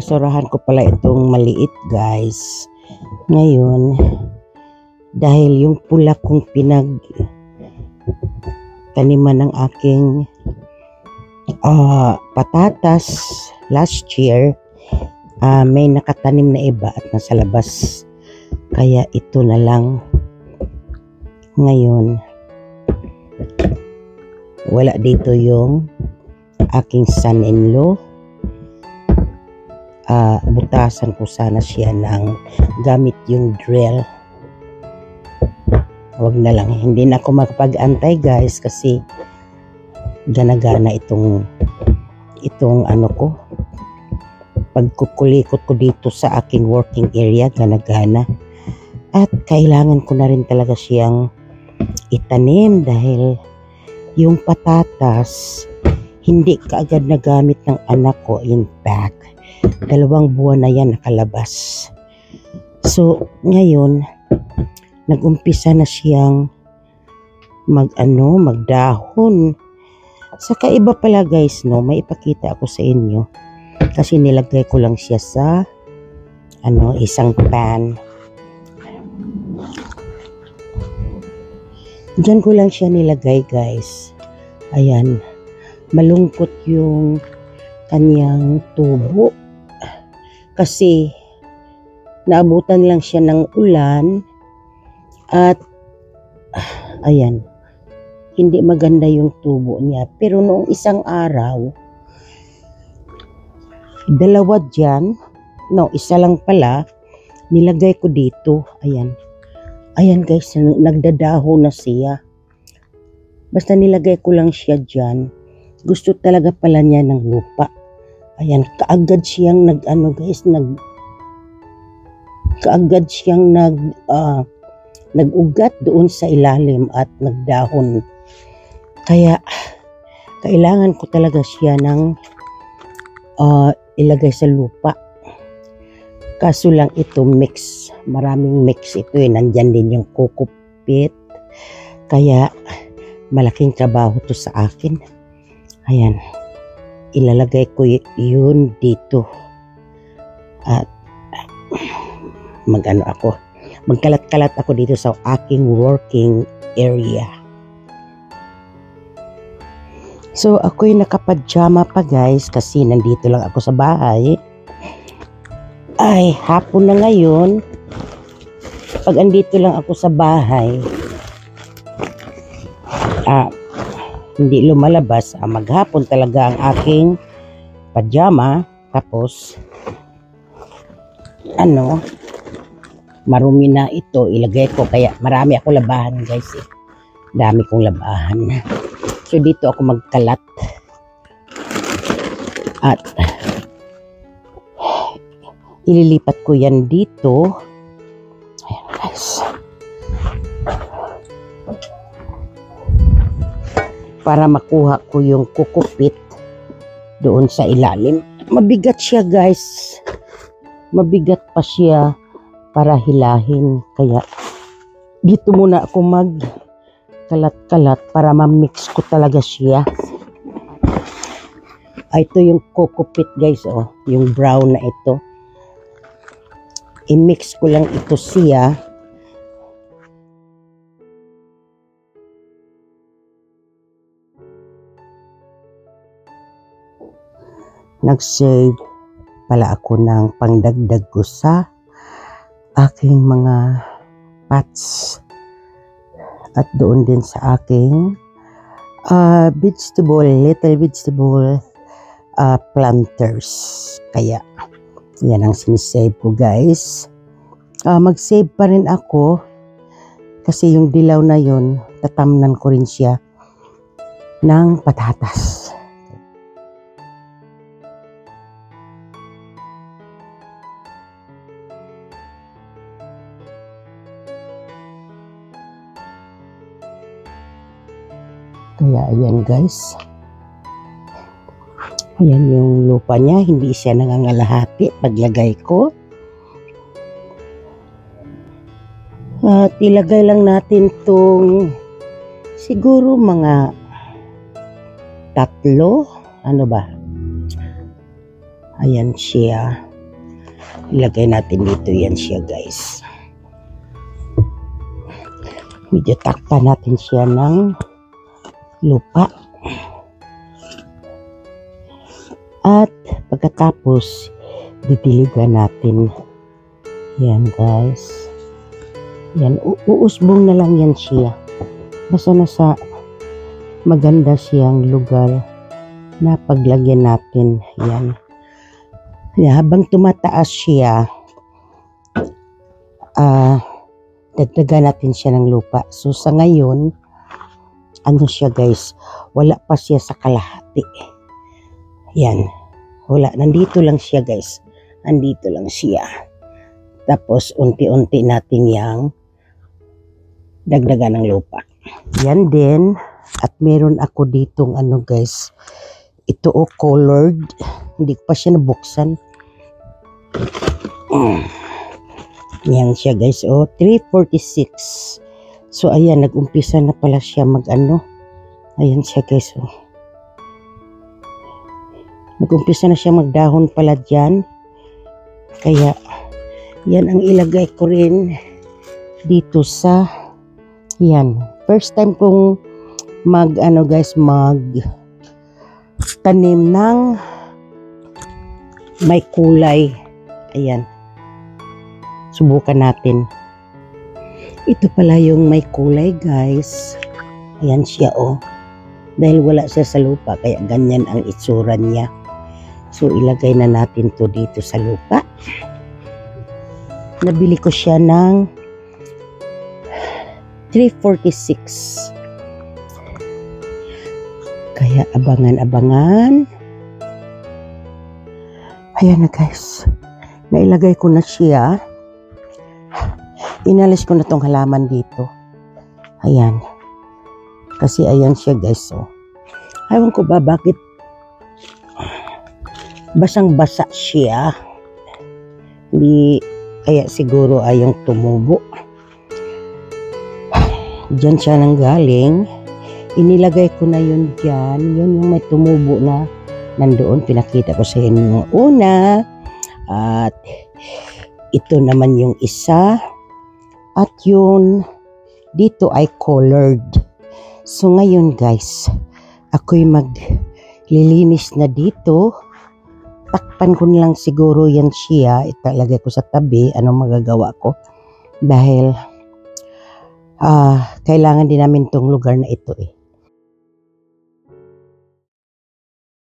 Binasurahan ko pala itong maliit guys. Ngayon, dahil yung pula kong taniman ng aking patatas last year, may nakatanim na iba at nasa labas. Kaya ito na lang ngayon. Wala dito yung aking son-in-law. Butasan ko sana siya ng gamit yung drill. Wag na lang, hindi na ako makapag-antay guys kasi gana-gana itong ano ko, pagkukulikot ko dito sa aking working area, gana-gana. At kailangan ko na rin talaga siyang itanim dahil yung patatas hindi kaagad nagamit ng anak ko. In fact, 2 buwan na yan nakalabas. So ngayon nagumpisa na siyang magdahon. Saka iba pala guys, no, may ipakita ako sa inyo kasi nilagay ko lang siya sa isang pan. Diyan ko lang siya nilagay guys. Ayan, malungkot yung kanyang tubo kasi naabutan lang siya ng ulan at ayan, hindi maganda yung tubo niya. Pero noong isang araw, 2 dyan, isa lang pala, nilagay ko dito. Ayan guys, nagdadaho na siya. Basta nilagay ko lang siya dyan. Gusto talaga pala niya ng lupa. Ayan, kaagad siyang nag-ugat doon sa ilalim at nagdahon. Kaya kailangan ko talaga siya ng ilagay sa lupa. Kaso lang ito mix, maraming mix ito nandyan din yung coco peat. Kaya malaking trabaho to sa akin. Ayan, ilalagay ko yun dito at magkalat-kalat ako dito sa aking working area. So ako'y nakapajama pa guys kasi nandito lang ako sa bahay. Ay, hapon na ngayon. Pag andito lang ako sa bahay, hindi lumalabas, maghapon talaga ang aking pajama. Tapos marumi na ito, ilagay ko. Kaya marami ako labahan guys dami kong labahan. So dito ako magkalat at ililipat ko yan dito. Ayan guys, para makuha ko yung coco peat doon sa ilalim. Mabigat siya guys, mabigat pa siya para hilahin. Kaya dito muna ako magkalat-kalat para ma-mix ko talaga siya. Ito yung coco peat guys, yung brown na ito. I-mix ko lang ito siya. Nag-save pala ako ng pangdagdag ko sa aking mga pots at doon din sa aking little vegetable planters. Kaya yan ang sinisave ko guys. Mag-save pa rin ako kasi yung dilaw na yun, tatamnan ko rin siya ng patatas. Kaya ayan guys, ayan yung lupa niya, hindi siya nangangalahati paglagay ko. At ilagay lang natin tong siguro mga 3, ano ba? Ayan siya. Ilagay natin dito yan siya guys. Medyo takpan natin siya ng lupa. At pagkatapos, didiligan natin. Yan guys. Yan, uusbong na lang yan siya. Basta nasa maganda siyang lugar na paglagyan natin. Yan. Habang tumataas siya, dagdagan natin siya ng lupa. So sa ngayon, ano siya guys, wala pa siya sa kalahati. Yan, wala, nandito lang siya guys, nandito lang siya. Tapos unti-unti natin yang dagdagan ng lupa. Yan din, at meron ako ditong ano guys, ito colored, hindi pa siya nabuksan. Yan siya guys, 346. So ayan, nag-umpisa na pala siya mag-ano. Ayan siya guys, nag-umpisa na siya magdahon pala dyan. Kaya yan ang ilagay ko rin dito sa yan. First time kong mag-ano guys, tanim ng may kulay. Ayan. Subukan natin. Ito pala yung may kulay guys. Ayan siya Dahil wala siya sa lupa, kaya ganyan ang itsura niya. So ilagay na natin to dito sa lupa. Nabili ko siya ng 346. Kaya abangan-abangan. Ayan na guys. Nailagay ko na siya. Inalis ko na tong halaman dito. Ayan. Kasi ayan siya guys. Ewan ko ba bakit basang-basa siya. Hindi, kaya siguro ayong tumubo. Diyan siya nang galing. Inilagay ko na yun dyan. Yun yung may tumubo na nandoon. Pinakita ko sa inyo yung una. At ito naman yung isa. At yun, dito ay colored. So ngayon guys, ako'y maglilinis na dito. Takpan ko lang siguro yan siya. Italagay ko sa tabi. Anong magagawa ko? Dahil kailangan din namin tong lugar na ito